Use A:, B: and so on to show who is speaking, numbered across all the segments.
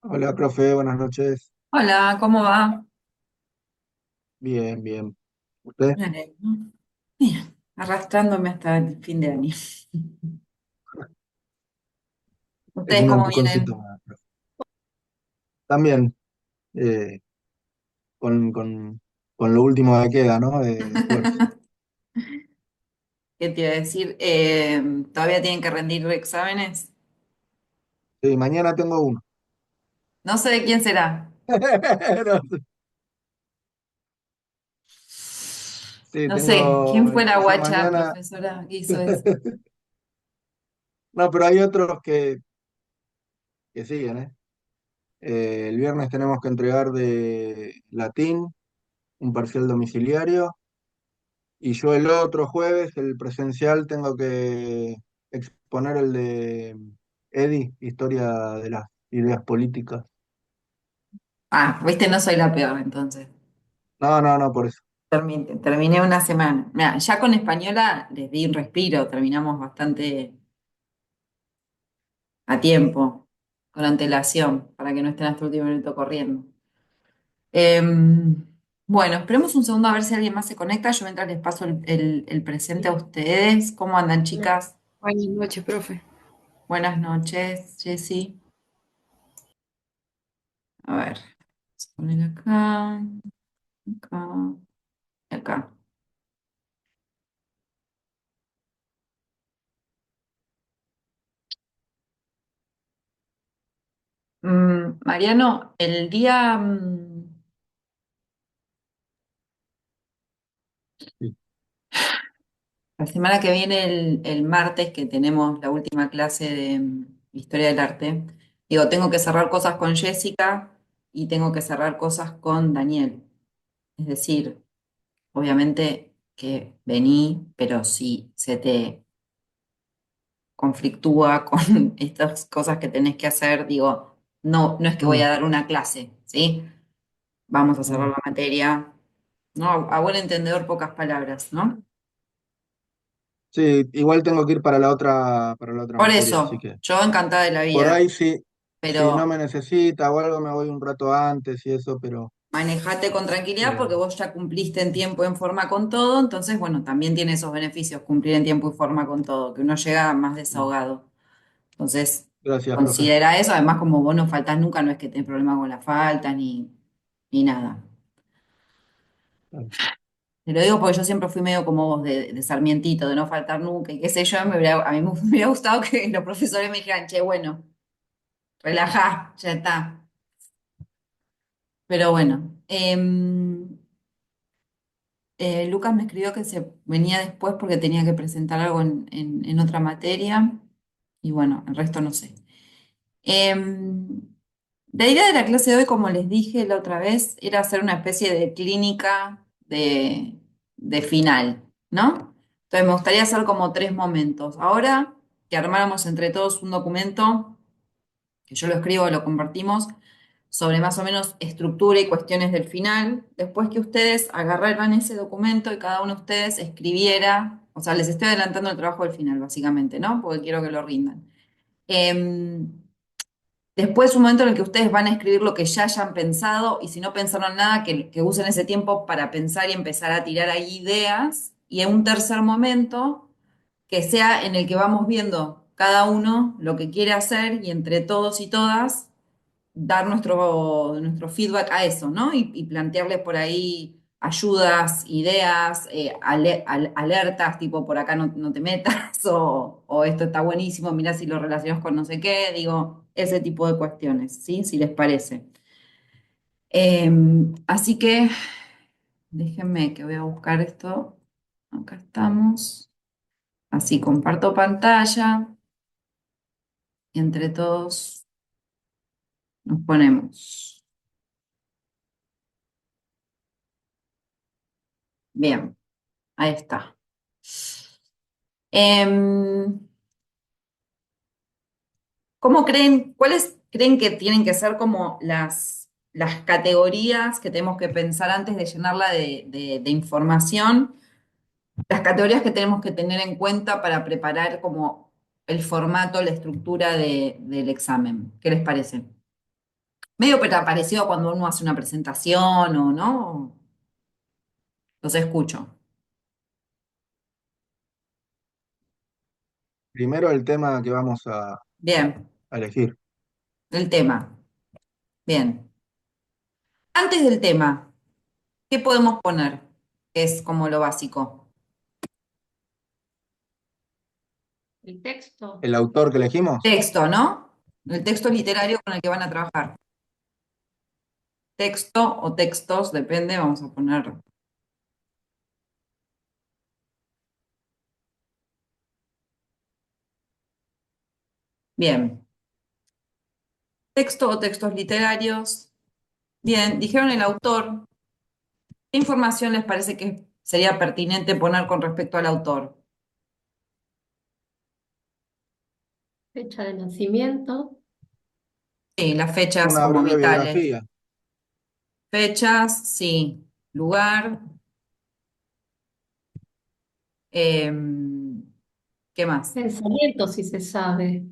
A: Hola, profe, buenas noches.
B: Hola, ¿cómo va?
A: Bien, bien. ¿Usted?
B: Me alegro. Bien, arrastrándome hasta el fin de año.
A: Es
B: ¿Ustedes
A: un
B: cómo
A: empujoncito
B: vienen?
A: más, profe. También, eh, con, con, con lo último que queda, ¿no? De esfuerzo.
B: ¿Qué te iba a decir? ¿Todavía tienen que rendir exámenes?
A: Sí, mañana tengo uno.
B: No sé de quién será.
A: No sé. Sí,
B: No sé, ¿quién fue la
A: o sea,
B: guacha
A: mañana.
B: profesora que hizo eso?
A: No, pero hay otros que siguen, ¿eh? El viernes tenemos que entregar de latín un parcial domiciliario. Y yo el otro jueves, el presencial, tengo que exponer el de Historia de las Ideas Políticas.
B: Ah, viste, no soy la peor, entonces.
A: No, no, no, por eso.
B: Terminé una semana. Mira, ya con española les di un respiro, terminamos bastante a tiempo, con antelación, para que no estén hasta el último minuto corriendo. Bueno, esperemos un segundo a ver si alguien más se conecta. Yo mientras les paso el presente a ustedes. ¿Cómo andan, chicas?
C: Buenas noches, profe.
B: Buenas noches, Jessy. A ver, vamos a poner acá, acá y acá. Mariano, el día,
A: Sí.
B: la semana que viene, el martes, que tenemos la última clase de Historia del Arte, digo, tengo que cerrar cosas con Jessica y tengo que cerrar cosas con Daniel. Es decir, obviamente que vení, pero si se te conflictúa con estas cosas que tenés que hacer, digo, no, no es que voy
A: Mm,
B: a dar una clase, ¿sí? Vamos a cerrar
A: mm.
B: la materia, ¿no? A buen entendedor, pocas palabras, ¿no?
A: Sí, igual tengo que ir para la otra
B: Por
A: materia, así
B: eso,
A: que
B: yo encantada de la
A: por
B: vida,
A: ahí sí, si no me
B: pero
A: necesita o algo me voy un rato antes y eso, pero
B: manejate con tranquilidad
A: eh,
B: porque vos ya cumpliste en tiempo y en forma con todo, entonces, bueno, también tiene esos beneficios, cumplir en tiempo y forma con todo, que uno llega más
A: mm.
B: desahogado. Entonces,
A: Gracias, profe.
B: considera eso. Además, como vos no faltás nunca, no es que tenés problema con las faltas ni nada. Te lo digo porque yo siempre fui medio como vos, de sarmientito, de no faltar nunca y qué sé yo. A mí me hubiera gustado que los profesores me dijeran, che, bueno, relajá, ya está. Pero bueno, Lucas me escribió que se venía después porque tenía que presentar algo en otra materia. Y bueno, el resto no sé. Em, La idea de la clase de hoy, como les dije la otra vez, era hacer una especie de clínica de final, ¿no? Entonces me gustaría hacer como tres momentos. Ahora que armáramos entre todos un documento, que yo lo escribo, lo compartimos, sobre más o menos estructura y cuestiones del final. Después que ustedes agarraran ese documento y cada uno de ustedes escribiera, o sea, les estoy adelantando el trabajo del final, básicamente, ¿no? Porque quiero que lo rindan. Em, Después, un momento en el que ustedes van a escribir lo que ya hayan pensado y si no pensaron nada, que usen ese tiempo para pensar y empezar a tirar ahí ideas. Y en un tercer momento, que sea en el que vamos viendo cada uno lo que quiere hacer y entre todos y todas dar nuestro feedback a eso, ¿no? Y plantearles por ahí ayudas, ideas, alertas, tipo por acá no te metas, o esto está buenísimo, mira si lo relacionas con no sé qué, digo, ese tipo de cuestiones, ¿sí? Si les parece. Así que déjenme que voy a buscar esto. Acá estamos. Así comparto pantalla y entre todos nos ponemos. Bien, ahí está. Em, ¿Cómo creen, cuáles creen que tienen que ser como las categorías que tenemos que pensar antes de llenarla de información? Las categorías que tenemos que tener en cuenta para preparar como el formato, la estructura del examen. ¿Qué les parece? Medio pero parecido a cuando uno hace una presentación o no. Los escucho.
A: Primero el tema que vamos
B: Bien,
A: a elegir.
B: el tema. Bien. Antes del tema, ¿qué podemos poner? Que es como lo básico.
C: El texto.
A: ¿El autor que elegimos?
B: Texto, ¿no? El texto literario con el que van a trabajar. Texto o textos, depende, vamos a poner. Bien. Texto o textos literarios. Bien, dijeron el autor. ¿Qué información les parece que sería pertinente poner con respecto al autor?
C: Fecha de nacimiento.
B: Sí, las fechas
A: Una
B: como
A: breve
B: vitales.
A: biografía.
B: Fechas, sí. Lugar. ¿Qué más?
C: Pensamiento, si se sabe.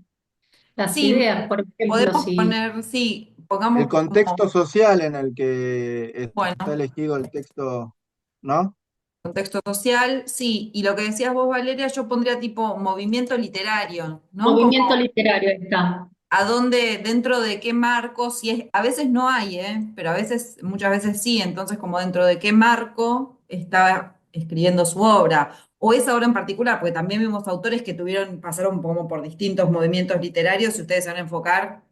C: Las
B: Sí,
C: ideas, por ejemplo,
B: podemos
C: si
B: poner, sí,
A: El
B: pongamos como,
A: contexto social en el que está
B: bueno,
A: elegido el texto, ¿no?
B: contexto social, sí. Y lo que decías vos, Valeria, yo pondría tipo movimiento literario, ¿no? Como
C: movimiento literario está
B: a dónde, dentro de qué marco, si es, a veces no hay, ¿eh? Pero a veces, muchas veces sí, entonces como dentro de qué marco está escribiendo su obra, o esa obra en particular, porque también vimos autores que tuvieron, pasaron como por distintos movimientos literarios, y ustedes se van a enfocar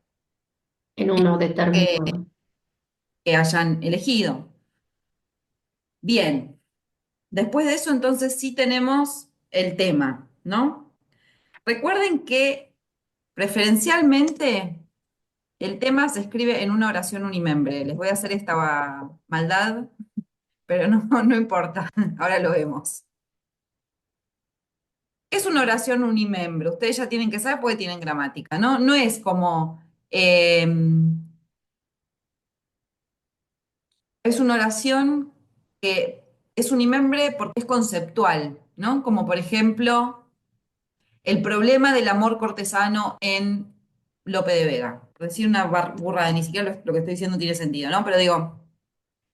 C: en uno
B: que,
C: determinado.
B: que hayan elegido. Bien, después de eso entonces sí tenemos el tema, ¿no? Recuerden que preferencialmente el tema se escribe en una oración unimembre. Les voy a hacer esta maldad, pero no, no importa, ahora lo vemos. Es una oración unimembre, ustedes ya tienen que saber porque tienen gramática, ¿no? No es como, es una oración que es unimembre porque es conceptual, ¿no? Como por ejemplo, el problema del amor cortesano en Lope de Vega. Por decir una burrada, ni siquiera lo que estoy diciendo tiene sentido, ¿no? Pero digo,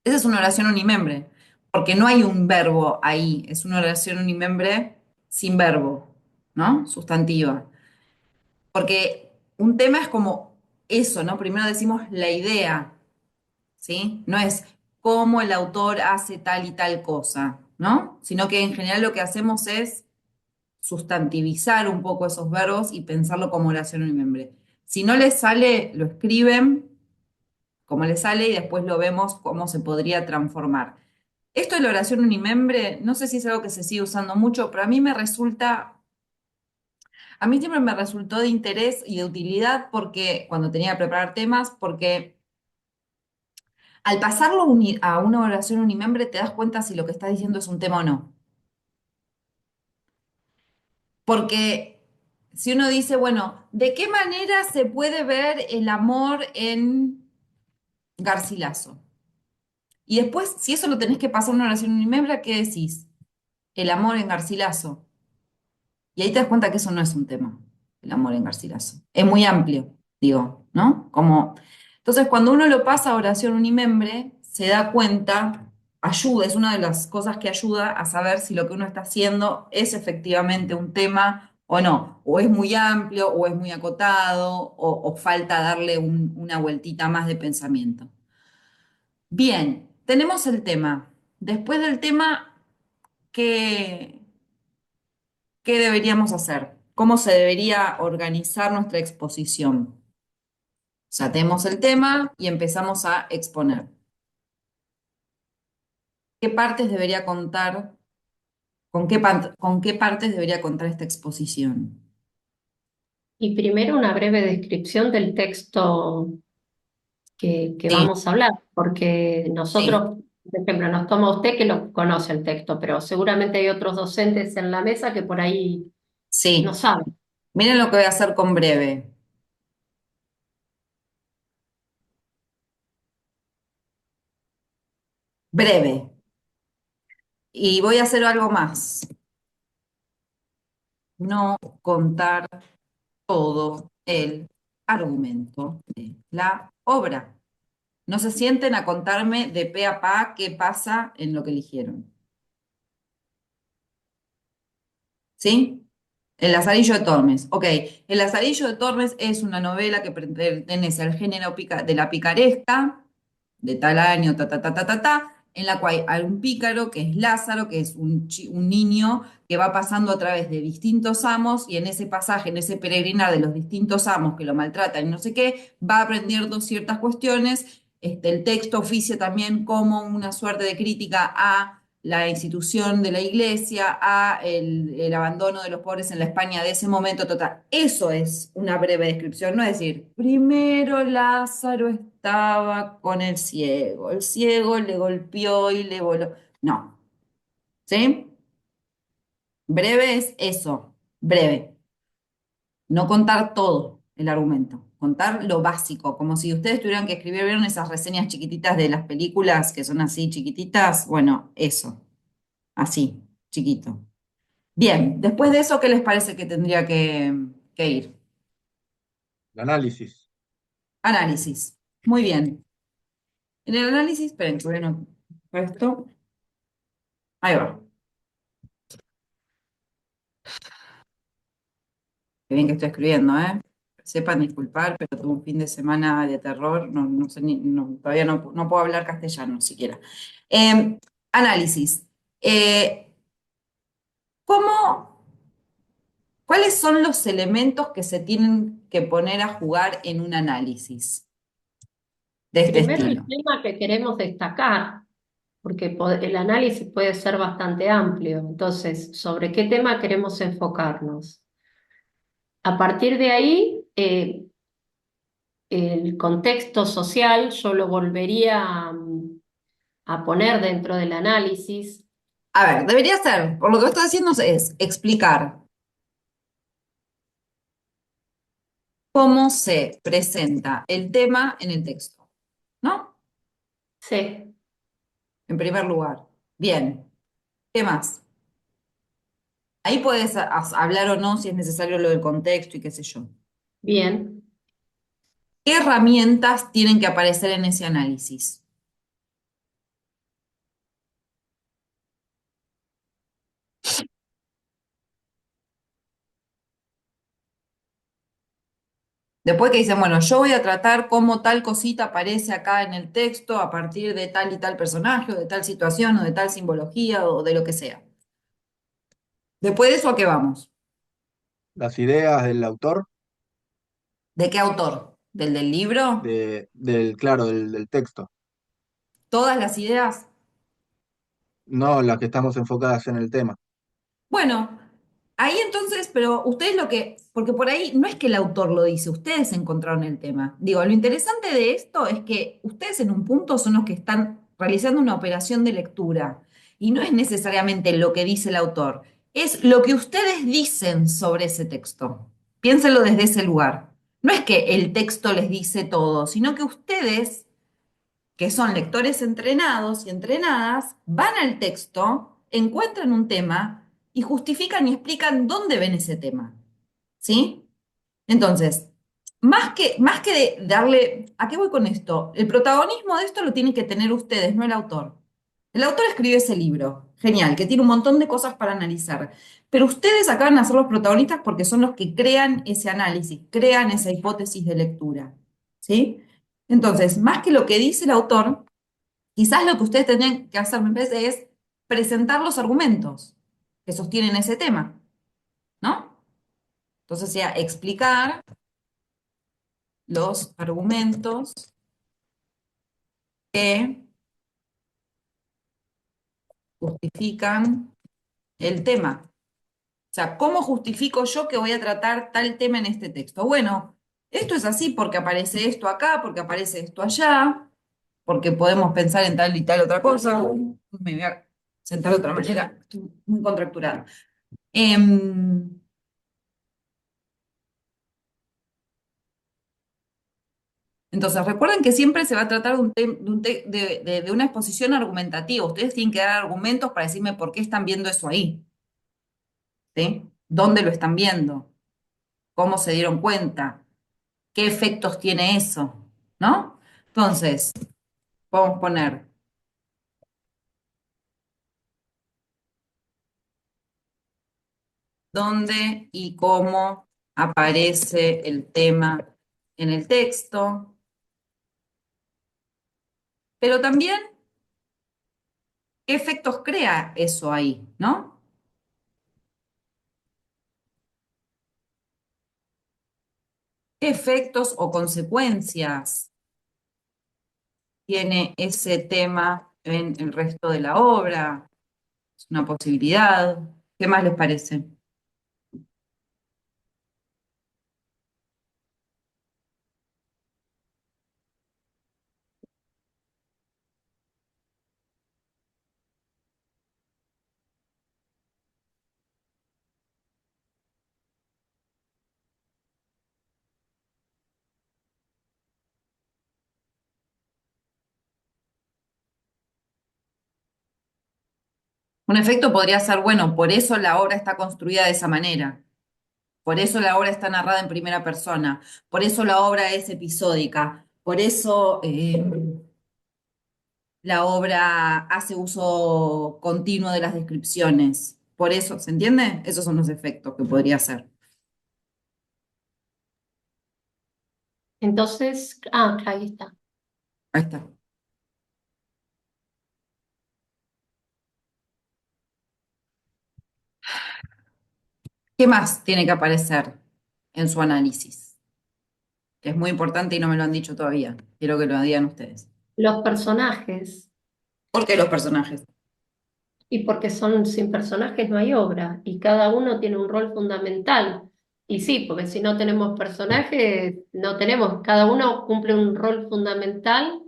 B: esa es una oración unimembre, porque no hay un verbo ahí, es una oración unimembre sin verbo, ¿no? Sustantiva. Porque un tema es como eso, ¿no? Primero decimos la idea, ¿sí? No es cómo el autor hace tal y tal cosa, ¿no? Sino que en general lo que hacemos es sustantivizar un poco esos verbos y pensarlo como oración unimembre. Si no les sale, lo escriben como les sale y después lo vemos cómo se podría transformar. Esto de la oración unimembre, no sé si es algo que se sigue usando mucho, pero a mí me resulta, a mí siempre me resultó de interés y de utilidad porque, cuando tenía que preparar temas, porque al pasarlo a una oración unimembre te das cuenta si lo que estás diciendo es un tema o no. Porque si uno dice, bueno, ¿de qué manera se puede ver el amor en Garcilaso? Y después, si eso lo tenés que pasar a una oración unimembre, ¿qué decís? El amor en Garcilaso. Y ahí te das cuenta que eso no es un tema, el amor en Garcilaso. Es muy amplio, digo, ¿no? Como, entonces, cuando uno lo pasa a oración unimembre, se da cuenta, ayuda, es una de las cosas que ayuda a saber si lo que uno está haciendo es efectivamente un tema o no, o es muy amplio, o es muy acotado, o falta darle una vueltita más de pensamiento. Bien, tenemos el tema. Después del tema, ¿qué, ¿qué deberíamos hacer? ¿Cómo se debería organizar nuestra exposición? O sea, tenemos el tema y empezamos a exponer. ¿Qué partes debería contar? ¿Con qué partes debería contar esta exposición?
C: Y primero una breve descripción del texto que
B: Sí,
C: vamos a hablar, porque
B: sí,
C: nosotros, por ejemplo, nos toma usted que lo conoce el texto, pero seguramente hay otros docentes en la mesa que por ahí no
B: sí.
C: saben.
B: Miren lo que voy a hacer con breve. Breve. Y voy a hacer algo más. No contar todo el argumento de la obra. No se sienten a contarme de pe a pa qué pasa en lo que eligieron. ¿Sí? El Lazarillo de Tormes. Ok, El Lazarillo de Tormes es una novela que pertenece al género de la picaresca, de tal año, ta, ta, ta, ta, ta, ta, en la cual hay un pícaro que es Lázaro, que es un niño que va pasando a través de distintos amos y en ese pasaje, en ese peregrinar de los distintos amos que lo maltratan y no sé qué, va aprendiendo ciertas cuestiones. El texto oficia también como una suerte de crítica a la institución de la iglesia, a el abandono de los pobres en la España de ese momento total. Eso es una breve descripción, no es decir, primero Lázaro estaba con el ciego le golpeó y le voló. No, ¿sí? Breve es eso, breve. No contar todo el argumento, contar lo básico, como si ustedes tuvieran que escribir, ¿vieron esas reseñas chiquititas de las películas que son así chiquititas? Bueno, eso, así, chiquito. Bien, después de eso, ¿qué les parece que tendría que ir?
A: El análisis.
B: Análisis. Muy bien. En el análisis, esperen, que voy a anotar esto. Ahí va. Qué bien que estoy escribiendo, ¿eh? Sepan disculpar, pero tuve un fin de semana de terror. No, no sé todavía no puedo hablar castellano siquiera. Análisis. Eh, ¿cómo, ¿cuáles son los elementos que se tienen que poner a jugar en un análisis de este
C: Primero el
B: estilo?
C: tema que queremos destacar, porque el análisis puede ser bastante amplio. Entonces, ¿sobre qué tema queremos enfocarnos? A partir de ahí, el contexto social yo lo volvería a poner dentro del análisis.
B: A ver, debería ser, por lo que estoy haciendo es explicar cómo se presenta el tema en el texto, ¿no?
C: Sí,
B: En primer lugar. Bien, ¿qué más? Ahí puedes hablar o no si es necesario lo del contexto y qué sé yo.
C: bien,
B: ¿Qué herramientas tienen que aparecer en ese análisis? Después que dicen, bueno, yo voy a tratar cómo tal cosita aparece acá en el texto a partir de tal y tal personaje, o de tal situación, o de tal simbología, o de lo que sea. Después de eso, ¿a qué vamos?
A: Las ideas del autor,
B: ¿De qué autor? ¿Del libro?
A: claro, del texto.
B: ¿Todas las ideas?
A: No las que estamos enfocadas en el tema.
B: Bueno, ahí entonces, pero ustedes porque por ahí no es que el autor lo dice, ustedes encontraron el tema. Digo, lo interesante de esto es que ustedes en un punto son los que están realizando una operación de lectura y no es necesariamente lo que dice el autor, es lo que ustedes dicen sobre ese texto. Piénsenlo desde ese lugar. No es que el texto les dice todo, sino que ustedes que son lectores entrenados y entrenadas, van al texto, encuentran un tema y justifican y explican dónde ven ese tema. ¿Sí? Entonces, más que darle, ¿a qué voy con esto? El protagonismo de esto lo tienen que tener ustedes, no el autor. El autor escribe ese libro, genial, que tiene un montón de cosas para analizar, pero ustedes acaban de ser los protagonistas porque son los que crean ese análisis, crean esa hipótesis de lectura. ¿Sí? Entonces, más que lo que dice el autor, quizás lo que ustedes tendrían que hacer, me parece, es presentar los argumentos que sostienen ese tema, ¿no? Entonces, ya explicar los argumentos que justifican el tema. O sea, ¿cómo justifico yo que voy a tratar tal tema en este texto? Bueno, esto es así porque aparece esto acá, porque aparece esto allá, porque podemos pensar en tal y tal otra cosa. Me voy a sentar de otra manera, estoy muy contracturada. Em, entonces, recuerden que siempre se va a tratar de, de una exposición argumentativa. Ustedes tienen que dar argumentos para decirme por qué están viendo eso ahí, ¿sí? ¿Dónde lo están viendo? ¿Cómo se dieron cuenta? ¿Qué efectos tiene eso? ¿No? Entonces, Podemos poner dónde y cómo aparece el tema en el texto, pero también qué efectos crea eso ahí, ¿no? ¿Qué efectos o consecuencias tiene ese tema en el resto de la obra? Es una posibilidad. ¿Qué más les parece? Un efecto podría ser, bueno, por eso la obra está construida de esa manera, por eso la obra está narrada en primera persona, por eso la obra es episódica, por eso la obra hace uso continuo de las descripciones. Por eso, ¿se entiende? Esos son los efectos que podría ser.
C: Entonces, ahí está.
B: Ahí está. ¿Qué más tiene que aparecer en su análisis? Que es muy importante y no me lo han dicho todavía. Quiero que lo digan ustedes.
C: Los personajes,
B: ¿Por qué los personajes?
C: y porque son sin personajes no hay obra, y cada uno tiene un rol fundamental. Y sí, porque si no tenemos personajes, no tenemos, cada uno cumple un rol fundamental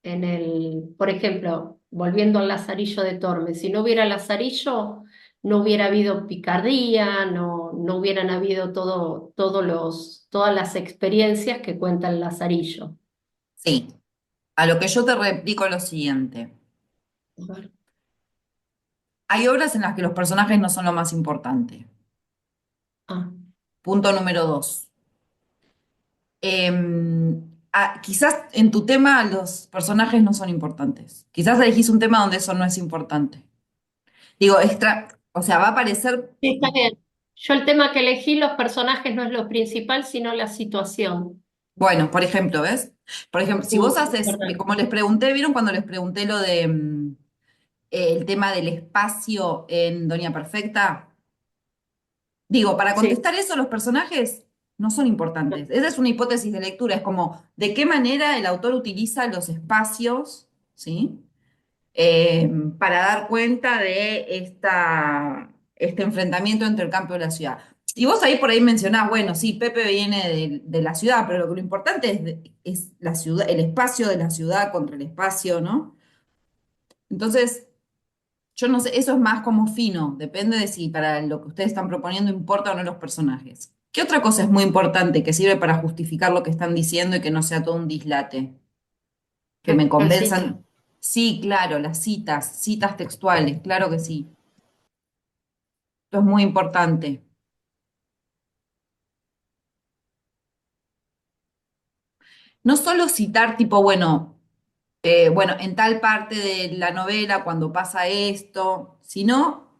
C: en el, por ejemplo, volviendo al Lazarillo de Tormes, si no hubiera Lazarillo, no hubiera habido picardía, no hubieran habido todas las experiencias que cuenta el Lazarillo.
B: Sí. A lo que yo te replico lo siguiente.
C: A ver.
B: Hay obras en las que los personajes no son lo más importante.
C: Ah,
B: Punto número dos. Quizás en tu tema los personajes no son importantes. Quizás elegís un tema donde eso no es importante. Digo, o sea, va a aparecer,
C: sí, está bien. Yo el tema que elegí, los personajes no es lo principal, sino la situación.
B: bueno, por ejemplo, ¿ves? Por ejemplo, si vos
C: Es
B: haces,
C: verdad.
B: como les pregunté, ¿vieron cuando les pregunté lo de el tema del espacio en Doña Perfecta? Digo, para
C: Sí.
B: contestar eso, los personajes no son importantes. Esa es una hipótesis de lectura, es como de qué manera el autor utiliza los espacios, ¿sí? Para dar cuenta de este enfrentamiento entre el campo y la ciudad. Y vos ahí por ahí mencionás, bueno, sí, Pepe viene de la ciudad, pero lo importante es la ciudad, el espacio de la ciudad contra el espacio, ¿no? Entonces, yo no sé, eso es más como fino, depende de si para lo que ustedes están proponiendo importa o no los personajes. ¿Qué otra cosa es muy importante que sirve para justificar lo que están diciendo y que no sea todo un dislate? Que me
C: La cita.
B: convenzan. Sí, claro, las citas, citas textuales, claro que sí. Esto es muy importante. No solo citar tipo, bueno, bueno, en tal parte de la novela cuando pasa esto, sino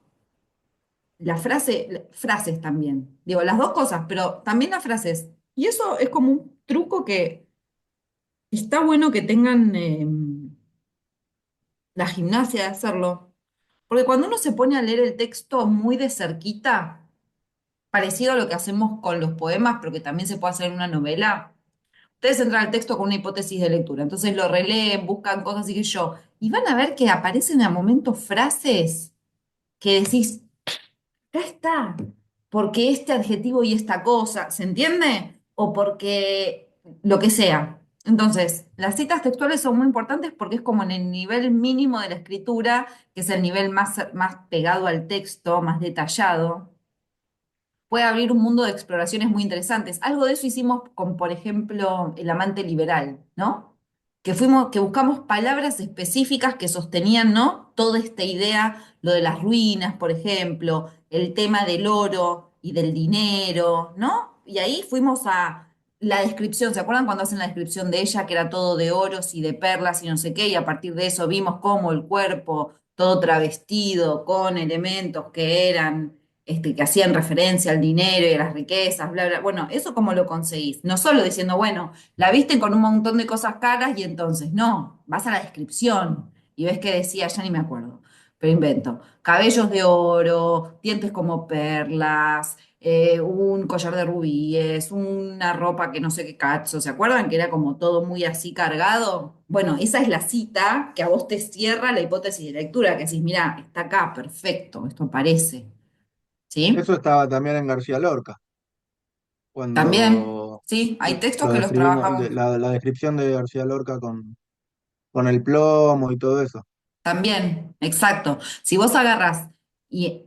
B: frases también. Digo, las dos cosas, pero también las frases. Y eso es como un truco que está bueno que tengan la gimnasia de hacerlo. Porque cuando uno se pone a leer el texto muy de cerquita, parecido a lo que hacemos con los poemas, pero que también se puede hacer en una novela, ustedes entran al texto con una hipótesis de lectura. Entonces lo releen, buscan cosas y que yo. Y van a ver que aparecen a momentos frases que decís, acá está, porque este adjetivo y esta cosa, ¿se entiende? O porque lo que sea. Entonces, las citas textuales son muy importantes porque es como en el nivel mínimo de la escritura, que es el nivel más pegado al texto, más detallado, puede abrir un mundo de exploraciones muy interesantes. Algo de eso hicimos con, por ejemplo, El amante liberal, ¿no? Que buscamos palabras específicas que sostenían, ¿no? Toda esta idea, lo de las ruinas, por ejemplo, el tema del oro y del dinero, ¿no? Y ahí fuimos a la descripción, ¿se acuerdan cuando hacen la descripción de ella, que era todo de oros y de perlas y no sé qué? Y a partir de eso vimos cómo el cuerpo, todo travestido, con elementos que eran, que hacían referencia al dinero y a las riquezas, bla, bla. Bueno, ¿eso cómo lo conseguís? No solo diciendo, bueno, la visten con un montón de cosas caras y entonces, no, vas a la descripción y ves que decía, ya ni me acuerdo, pero invento, cabellos de oro, dientes como perlas, un collar de rubíes, una ropa que no sé qué cacho, ¿se acuerdan? Que era como todo muy así cargado. Bueno, esa es la cita que a vos te cierra la hipótesis de lectura, que decís, mira, está acá, perfecto, esto parece, ¿sí?
A: Eso estaba también en García Lorca,
B: También,
A: cuando
B: sí, hay textos
A: lo
B: que los
A: describimos,
B: trabajamos.
A: la descripción de García Lorca con el plomo y todo eso.
B: También, exacto. Si vos agarrás y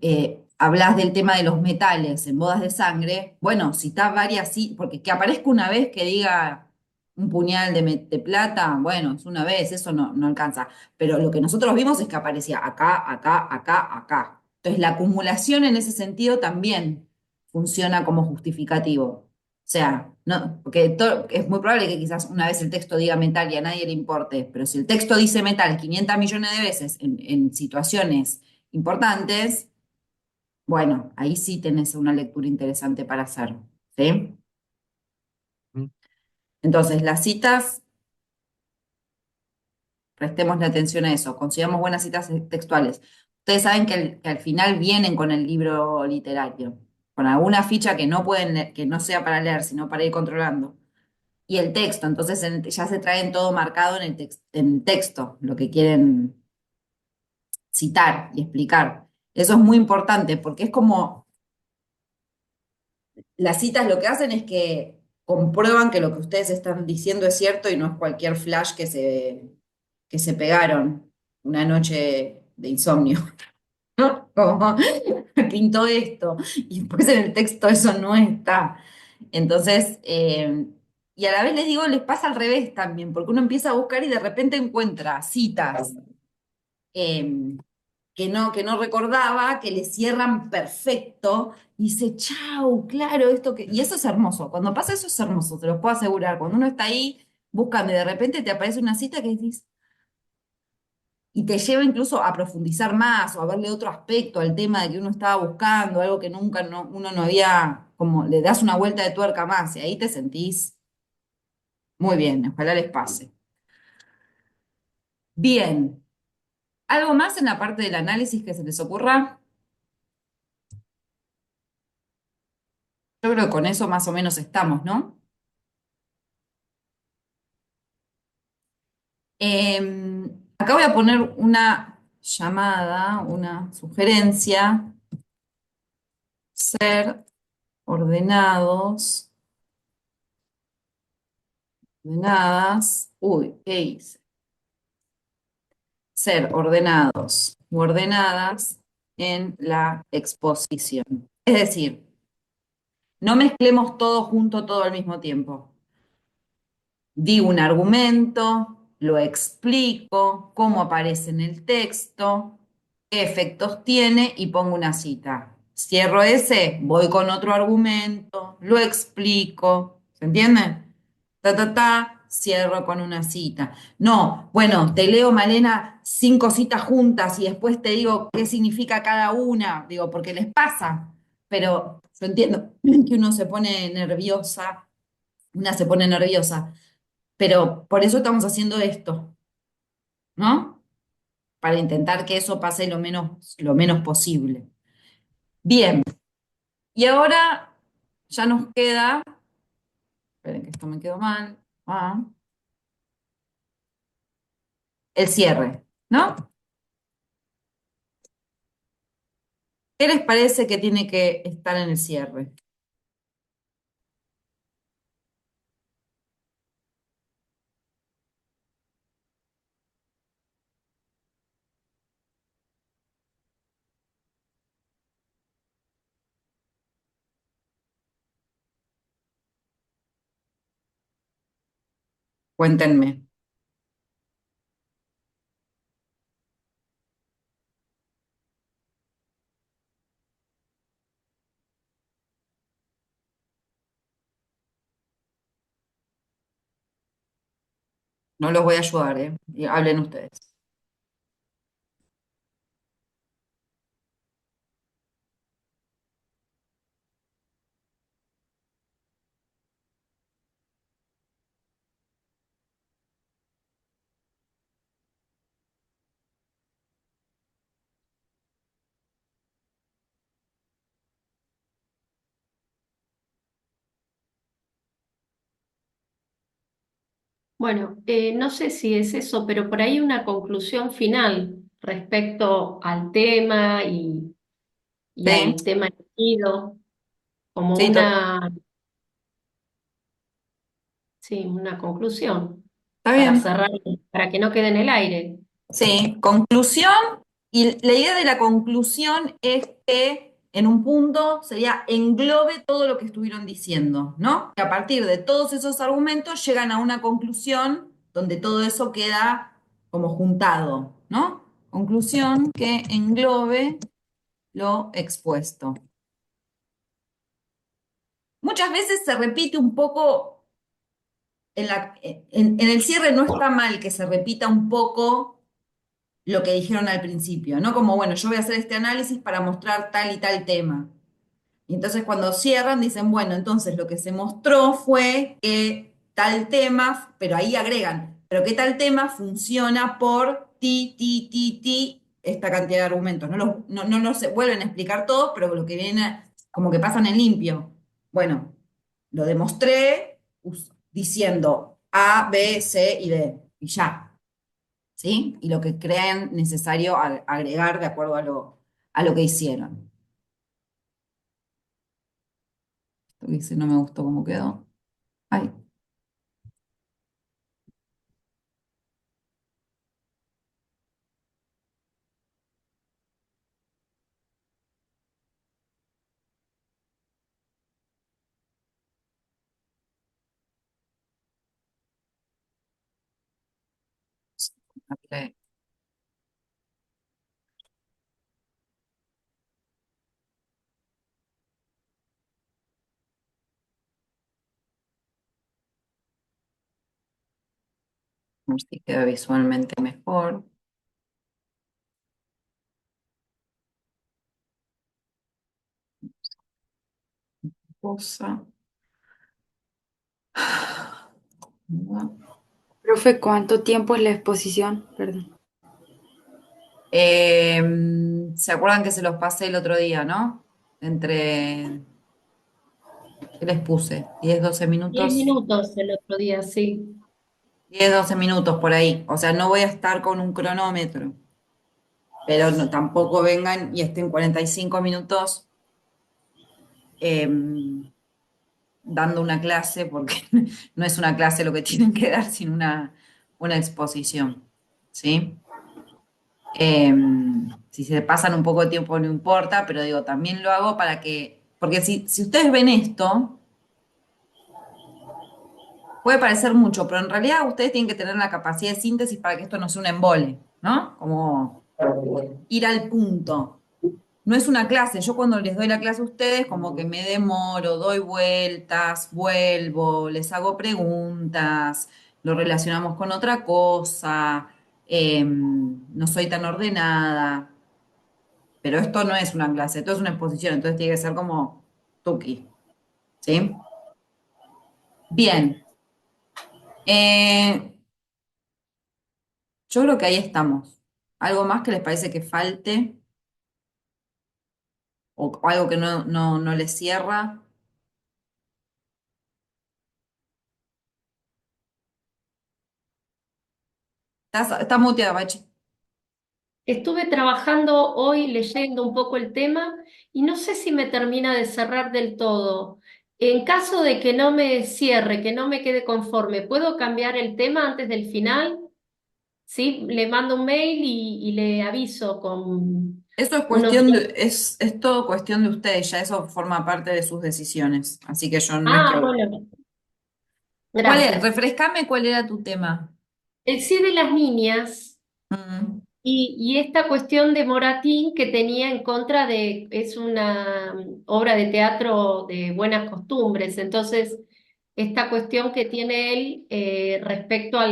B: hablás del tema de los metales en bodas de sangre, bueno, citás varias, sí, porque que aparezca una vez que diga un puñal de plata, bueno, es una vez, eso no alcanza. Pero lo que nosotros vimos es que aparecía acá, acá, acá, acá. Entonces, la acumulación en ese sentido también funciona como justificativo. O sea, no, porque es muy probable que quizás una vez el texto diga metal y a nadie le importe, pero si el texto dice metal 500 millones de veces en situaciones importantes, bueno, ahí sí tenés una lectura interesante para hacer, ¿sí?
A: ¿Mm?
B: Entonces, las citas, prestemos la atención a eso, consigamos buenas citas textuales. Ustedes saben que al final vienen con el libro literario, con alguna ficha que no pueden, que no sea para leer, sino para ir controlando. Y el texto. Entonces ya se traen todo marcado en texto, lo que quieren citar y explicar. Eso es muy importante porque es como las citas lo que hacen es que comprueban que lo que ustedes están diciendo es cierto y no es cualquier flash que se pegaron una noche de insomnio. ¿No? Como pintó esto y después en el texto eso no está. Entonces, y a la vez les digo, les pasa al revés también, porque uno empieza a buscar y de repente encuentra citas eh, que no recordaba, que le cierran perfecto, y dice, chau, claro, esto que... Y eso es hermoso, cuando pasa eso es hermoso, te lo puedo asegurar. Cuando uno está ahí buscando y de repente te aparece una cita que dices, y te lleva incluso a profundizar más o a verle otro aspecto al tema de que uno estaba buscando, algo que nunca uno no había, como le das una vuelta de tuerca más y ahí te sentís muy bien, ojalá les pase. Bien, ¿algo más en la parte del análisis que se les ocurra? Yo creo que con eso más o menos estamos, ¿no? Acá voy a poner una llamada, una sugerencia, ser ordenados, ordenadas, uy, ¿qué hice? Ser ordenados u ordenadas en la exposición. Es decir, no mezclemos todo junto todo al mismo tiempo. Digo un argumento, lo explico, cómo aparece en el texto, qué efectos tiene y pongo una cita. Cierro ese, voy con otro argumento, lo explico. ¿Se entiende? Cierro con una cita. No, bueno, te leo, Malena, 5 citas juntas y después te digo qué significa cada una. Digo, porque les pasa. Pero yo entiendo que uno se pone nerviosa, una se pone nerviosa. Pero por eso estamos haciendo esto, ¿no? Para intentar que eso pase lo menos posible. Bien, y ahora ya nos queda, esperen que esto me quedó mal, el cierre, ¿no? ¿Qué les parece que tiene que estar en el cierre? Cuéntenme. No los voy a ayudar, ¿eh? Y hablen ustedes.
C: Bueno, no sé si es eso, pero por ahí una conclusión final respecto al tema y
B: Sí,
C: al tema elegido, como
B: sí,
C: sí, una conclusión
B: está
C: para
B: bien.
C: cerrar, para que no quede en el aire.
B: Sí, conclusión. Y la idea de la conclusión es que en un punto sería englobe todo lo que estuvieron diciendo, ¿no? Que a partir de todos esos argumentos llegan a una conclusión donde todo eso queda como juntado, ¿no? Conclusión que englobe lo expuesto. Muchas veces se repite un poco, en el cierre no está mal que se repita un poco lo que dijeron al principio, ¿no? Como, bueno, yo voy a hacer este análisis para mostrar tal y tal tema. Y entonces cuando cierran dicen, bueno, entonces lo que se mostró fue que tal tema, pero ahí agregan, pero que tal tema funciona por ti, esta cantidad de argumentos. No se vuelven a explicar todo, pero lo que viene, como que pasan en limpio. Bueno, lo demostré diciendo A, B, C y D, y ya. ¿Sí? Y lo que crean necesario agregar de acuerdo a lo que hicieron. Esto que dice, no me gustó cómo quedó. Ay, ok, a ver si queda visualmente mejor. Cosa.
D: Profe, ¿cuánto tiempo es la exposición? Perdón.
B: ¿Se acuerdan que se los pasé el otro día, no? Entre, ¿qué les puse?
C: 10
B: 10, 12 minutos.
C: minutos el otro día, sí.
B: 10, 12 minutos por ahí. O sea, no voy a estar con un cronómetro, pero tampoco vengan y estén 45 minutos dando una clase, porque no es una clase lo que tienen que dar, sino una exposición. ¿Sí? Eh, si se pasan un poco de tiempo no importa, pero digo, también lo hago para que, porque si ustedes ven esto, puede parecer mucho, pero en realidad ustedes tienen que tener la capacidad de síntesis para que esto no sea un embole, ¿no? Como ir al punto. No es una clase, yo cuando les doy la clase a ustedes como que me demoro, doy vueltas, vuelvo, les hago preguntas, lo relacionamos con otra cosa, no soy tan ordenada, pero esto no es una clase, esto es una exposición, entonces tiene que ser como tuki, ¿sí? Bien, eh, yo creo que ahí estamos. ¿Algo más que les parece que falte o algo que no les cierra? Estás muteada, Bachi.
C: Estuve trabajando hoy leyendo un poco el tema y no sé si me termina de cerrar del todo. En caso de que no me cierre, que no me quede conforme, ¿puedo cambiar el tema antes del final? Sí, le mando un mail y le aviso con
B: Eso es
C: unos
B: cuestión
C: días.
B: es todo cuestión de ustedes, ya eso forma parte de sus decisiones. Así que yo no es
C: Ah,
B: que.
C: bueno, gracias.
B: Refrescame cuál era tu tema.
C: El sí de las niñas.
B: Mm.
C: Y esta cuestión de Moratín que tenía en contra de, es una obra de teatro de buenas costumbres, entonces esta cuestión que tiene él respecto a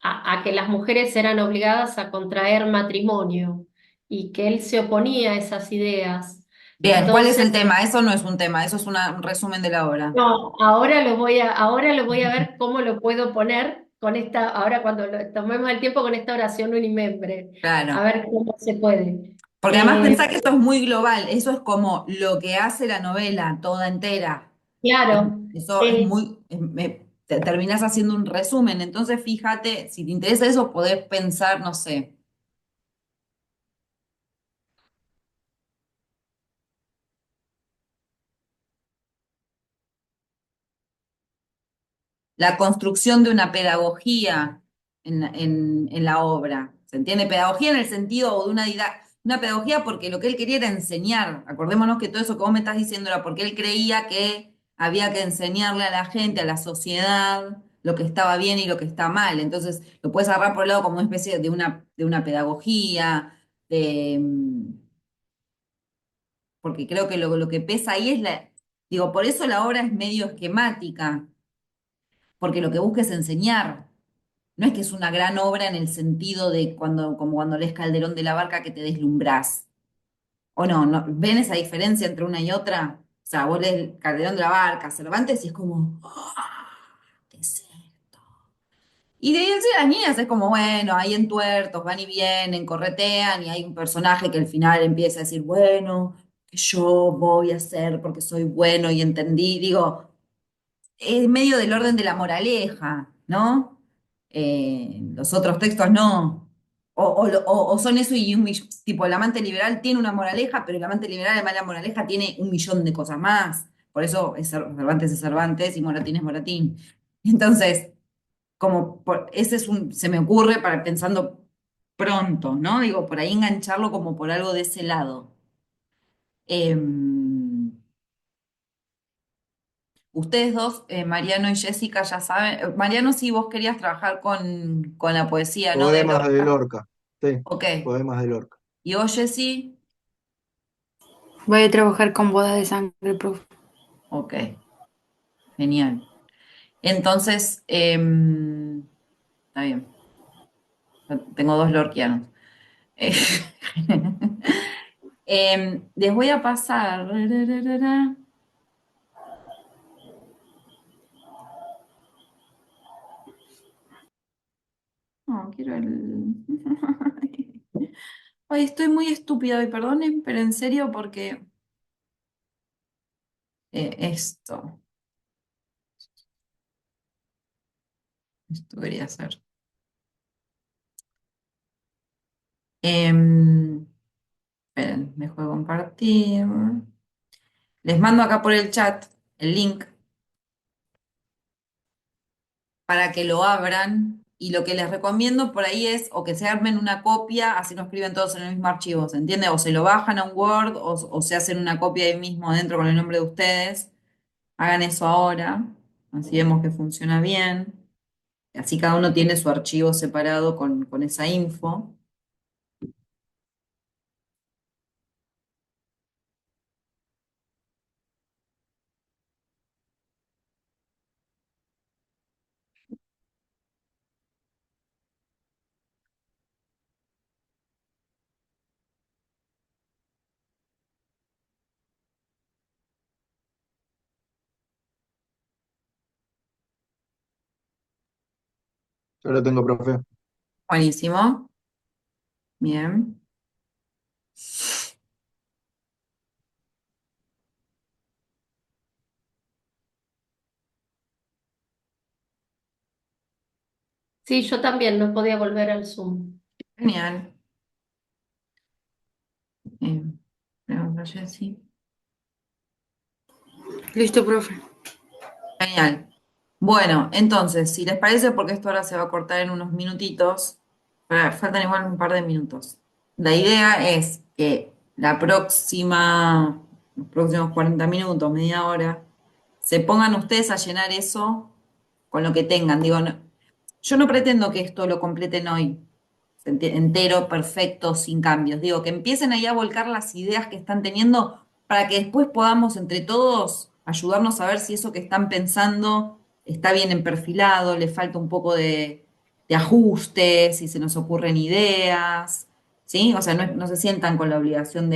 C: a que las mujeres eran obligadas a contraer matrimonio y que él se oponía a esas ideas.
B: Bien, ¿cuál es
C: Entonces,
B: el tema? Eso no es un tema, eso es un resumen de la obra.
C: no, ahora lo voy a ver cómo lo puedo poner con ahora cuando tomemos el tiempo con esta oración unimembre, a
B: Claro.
C: ver cómo se puede.
B: Porque además
C: Eh,
B: pensá que esto es muy global, eso es como lo que hace la novela toda entera.
C: claro,
B: Eso es
C: sí.
B: muy, terminás haciendo un resumen, entonces fíjate, si te interesa eso, podés pensar, no sé, la construcción de una pedagogía en la obra. ¿Se entiende? Pedagogía en el sentido o de una pedagogía porque lo que él quería era enseñar. Acordémonos que todo eso que vos me estás diciendo era porque él creía que había que enseñarle a la gente, a la sociedad, lo que estaba bien y lo que está mal. Entonces, lo puedes agarrar por el lado como una especie de una pedagogía, de, porque creo que lo que pesa ahí es digo, por eso la obra es medio esquemática, porque lo que busca es enseñar. No es que es una gran obra en el sentido de como cuando lees Calderón de la Barca que te deslumbrás. ¿O no? ¿Ven esa diferencia entre una y otra? O sea, vos lees Calderón de la Barca, Cervantes, y es como, ¡ah! ¿Qué es esto? Y de ahí en sí las niñas es como, bueno, hay entuertos, van y vienen, corretean, y hay un personaje que al final empieza a decir, bueno, que yo voy a hacer porque soy bueno y entendí. Digo, es medio del orden de la moraleja, ¿no? Los otros textos no. O son eso y tipo, el amante liberal tiene una moraleja, pero el amante liberal, además de la moraleja, tiene un millón de cosas más. Por eso Cervantes es Cervantes y Moratín es Moratín. Entonces, ese se me ocurre para pensando pronto, ¿no? Digo, por ahí engancharlo como por algo de ese lado. Em, Ustedes dos, Mariano y Jessica, ya saben. Mariano, si vos querías trabajar con la poesía, ¿no? De
A: Poemas de
B: Lorca.
A: Lorca, sí,
B: Ok.
A: poemas de Lorca.
B: ¿Y vos, Jessy?
D: Voy a trabajar con bodas de sangre, profe.
B: Ok, genial. Entonces, está bien. Tengo dos lorquianos. Eh, les voy a pasar. No, quiero el. Ay, estoy muy estúpida hoy, perdonen, pero en serio, porque esto debería ser. Em, Esperen, dejo de compartir. Les mando acá por el chat el link para que lo abran. Y lo que les recomiendo por ahí es o que se armen una copia, así no escriben todos en el mismo archivo, ¿se entiende? O se lo bajan a un Word o se hacen una copia ahí mismo adentro con el nombre de ustedes. Hagan eso ahora, así vemos que funciona bien. Así cada uno tiene su archivo separado con esa info.
A: Yo lo tengo, profe.
B: Buenísimo. Bien.
C: Sí, yo también no podía volver al Zoom.
B: Genial. Eh, pregunta Jessy.
D: Listo, profe.
B: Genial. Bueno, entonces, si les parece, porque esto ahora se va a cortar en unos minutitos, faltan igual un par de minutos. La idea es que los próximos 40 minutos, media hora, se pongan ustedes a llenar eso con lo que tengan. Digo, yo no pretendo que esto lo completen hoy, entero, perfecto, sin cambios. Digo, que empiecen ahí a volcar las ideas que están teniendo para que después podamos entre todos ayudarnos a ver si eso que están pensando está bien perfilado, le falta un poco de ajuste, si se nos ocurren ideas, ¿sí? O sea, no se sientan con la obligación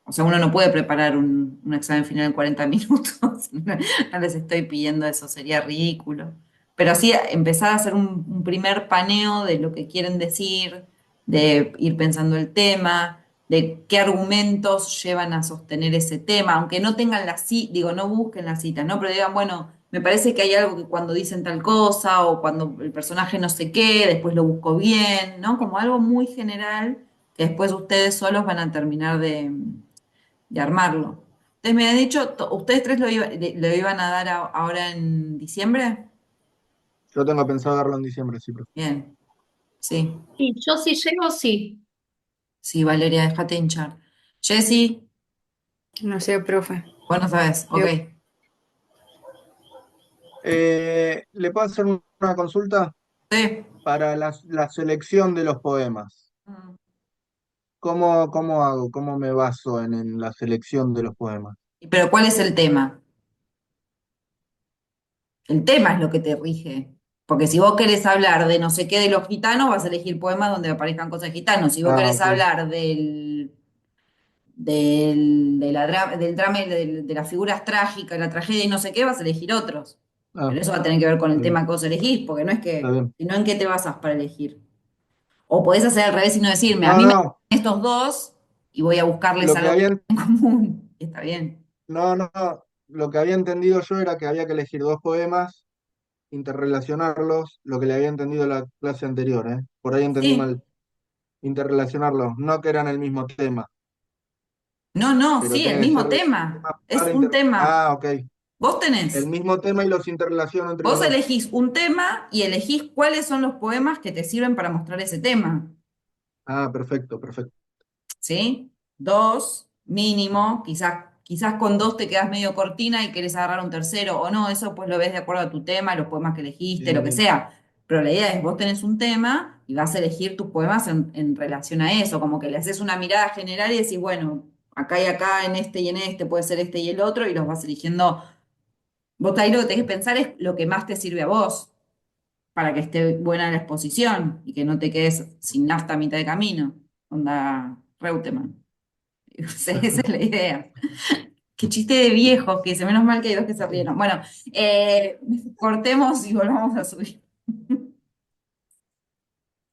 B: o sea, uno no puede preparar un examen final en 40 minutos, no les estoy pidiendo eso, sería ridículo. Pero sí empezar a hacer un primer paneo de lo que quieren decir, de ir pensando el tema, de qué argumentos llevan a sostener ese tema, aunque no tengan la cita, digo, no busquen las citas, ¿no? Pero digan, bueno, me parece que hay algo que cuando dicen tal cosa o cuando el personaje no sé qué, después lo busco bien, ¿no? Como algo muy general que después ustedes solos van a terminar de armarlo. Ustedes me han dicho, ¿ustedes tres lo iban a dar ahora en diciembre?
A: Yo tengo pensado darlo en diciembre, sí, profe.
B: Bien, sí,
C: Y yo si llego, sí.
B: sí, Valeria, déjate hinchar. Jessy,
D: No sé, profe.
B: vos no sabés, ok.
D: Yo,
A: ¿Le puedo hacer una consulta?
B: Sí.
A: Para la selección de los poemas.
B: Mm.
A: ¿Cómo hago? ¿Cómo me baso en la selección de los poemas?
B: Pero ¿cuál es el tema? El tema es lo que te rige. Porque si vos querés hablar de no sé qué de los gitanos, vas a elegir poemas donde aparezcan cosas de gitanos. Si vos
A: Ah,
B: querés
A: ok.
B: hablar del drama, y de las figuras trágicas, la tragedia y no sé qué, vas a elegir otros.
A: Ah,
B: Pero eso va a tener que ver con el
A: está bien.
B: tema que vos elegís, porque no es
A: Está
B: que,
A: bien.
B: sino en qué te basas para elegir. O podés hacer al revés y no decirme, a
A: No,
B: mí me
A: no.
B: gustan estos dos y voy a buscarles
A: Lo que
B: algo que
A: había,
B: tengan en común. Y está bien.
A: no, no, no. Lo que había entendido yo era que había que elegir dos poemas, interrelacionarlos, lo que le había entendido la clase anterior, ¿eh? Por ahí entendí
B: Sí,
A: mal. Interrelacionarlos, no que eran el mismo tema,
B: no, no,
A: pero
B: sí, el
A: tiene que
B: mismo
A: ser
B: tema. Es
A: para
B: un tema.
A: Ah, ok.
B: Vos
A: El
B: tenés,
A: mismo tema y los interrelaciono entre los
B: vos
A: dos.
B: elegís un tema y elegís cuáles son los poemas que te sirven para mostrar ese tema.
A: Ah, perfecto, perfecto.
B: ¿Sí? Dos, mínimo, quizás con dos te quedas medio cortina y querés agarrar un tercero o no, eso pues lo ves de acuerdo a tu tema, los poemas que elegiste, lo
A: Bien,
B: que
A: bien.
B: sea. Pero la idea es, vos tenés un tema y vas a elegir tus poemas en relación a eso, como que le haces una mirada general y decís, bueno, acá y acá, en este y en este, puede ser este y el otro, y los vas eligiendo. Vos ahí lo que tenés que pensar es lo que más te sirve a vos, para que esté buena la exposición y que no te quedes sin nafta a mitad de camino. Onda Reutemann. Sí, esa es la idea. Qué chiste de viejos que dice, menos mal que hay dos que se rieron. Bueno, cortemos y volvamos a subir.